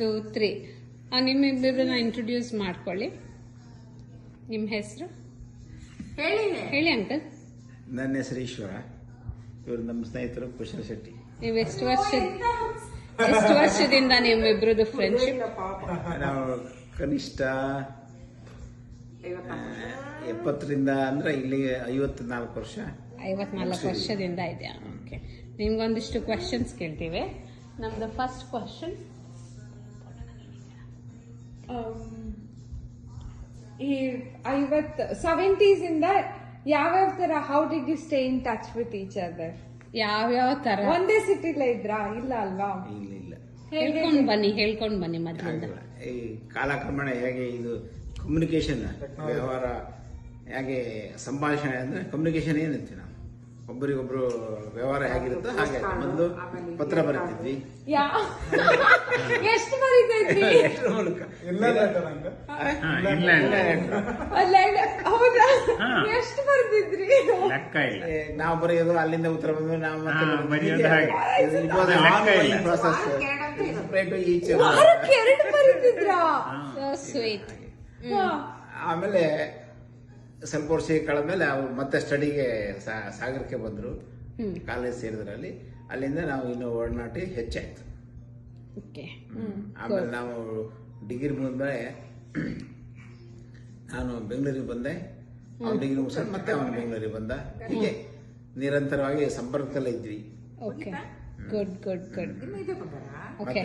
2, 3. ನಿಮ್ಮಿಬ್ಬರನ್ನ introduce ಮಾಡ್ಕೊಳ್ಳಿ. ನಿಮ್ಮ ಹೆಸರು ಹೇಳಿ ಅಂಕಲ್. ನನ್ನ ಹೆಸರು ಈಶ್ವರ. ಇವರು ನಮ್ಮ ಸ್ನೇಹಿತರು ಕುಶಲ ಶೆಟ್ಟಿ. ನೀವು ಎಷ್ಟು ವರ್ಷದಿಂದ ನಿಮ್ಮಿಬ್ರದ್ದು ಫ್ರೆಂಡ್ಶಿಪ್? ನಾವು ಕನಿಷ್ಠ 70ರಿಂದ ಅಂದ್ರೆ ಇಲ್ಲಿ 54 ವರ್ಷ. 54 ವರ್ಷದಿಂದ ಇದೆಯಾ? ಓಕೆ. ನಿಮ್ಗೊಂದಿಷ್ಟು ಕ್ವೆಶನ್ಸ್ ಕೇಳ್ತೀವಿ. ನಮ್ದು ಫಸ್ಟ್ ಕ್ವೆಶನ್, ಈ 70s ಇಂದ ಯಾವ್ಯಾವ ತರ how did you stay in touch with each other? ಯಾವ್ಯಾವ ತರ? ಒಂದೇ ಸಿಟಿಲ ಇದ್ರಾ? ಇಲ್ಲ ಅಲ್ವಾ? ಇಲ್ಲ ಹೇಳ್ಕೊಂಡ್ ಬನ್ನಿ ಮೊದಲಿಂದ. ಈ ಕಾಲಕ್ರಮೇಣ ಹೇಗೆ ಇದು ಕಮ್ಯುನಿಕೇಶನ್ ವ್ಯವಹಾರ ಹೇಗೆ ಸಂಭಾಷಣೆ ಅಂದ್ರೆ ಕಮ್ಯುನಿಕೇಶನ್ ಏನಂತೀವಿ ನಾವು, ಒಬ್ಬರಿಗೊಬ್ರು ವ್ಯವಹಾರ ಹೇಗಿರುತ್ತೋ ಹಾಗೆ. ಮೊದಲು ಪತ್ರ ಬರೀತಿದ್ವಿ. ಎಷ್ಟು ಬರೀತಾ ಇದ್ರಿ? ಮೂಲಕ ಹೌದಾ? ಎಷ್ಟು ಬರ್ತಿದ್ರಿ? ನಾವು ಬರೆಯೋದು, ಅಲ್ಲಿಂದ ಉತ್ತರ ಬಂದು ನಾವು ಮತ್ತೆ ಪ್ರಾಸೆಸ್ ಸಪ್ರೇಟ್ ಈಚೆ. ವಾರಕ್ಕೆ 2 ಬರೀತಿದ್ರಾ? ಸ್ವೀಟ್. ಆಮೇಲೆ ಸ್ವಲ್ಪ ವರ್ಷ ಕಳೆದ್ಮೇಲೆ ಅವ್ರು ಮತ್ತೆ ಸ್ಟಡಿಗೆ ಸಾಗರಕ್ಕೆ ಬಂದ್ರು, ಕಾಲೇಜ್ ಸೇರಿದ್ರಲ್ಲಿ. ಅಲ್ಲಿಂದ ನಾವು ಇನ್ನೂ ಒಡನಾಟಿ ಹೆಚ್ಚಾಯ್ತು. ಆಮೇಲೆ ನಾವು ಡಿಗ್ರಿ ಮುಗಿದ್ಮೇಲೆ ನಾನು ಬೆಂಗಳೂರಿಗೆ ಬಂದೆ. ಅವ್ನು ಡಿಗ್ರಿ ಮುಗಿಸ್ ಮತ್ತೆ ಅವನು ಬೆಂಗಳೂರಿಗೆ ಬಂದ. ಹೀಗೆ ನಿರಂತರವಾಗಿ ಸಂಪರ್ಕದಲ್ಲೇ ಇದ್ವಿ. Okay, good good good. Okay.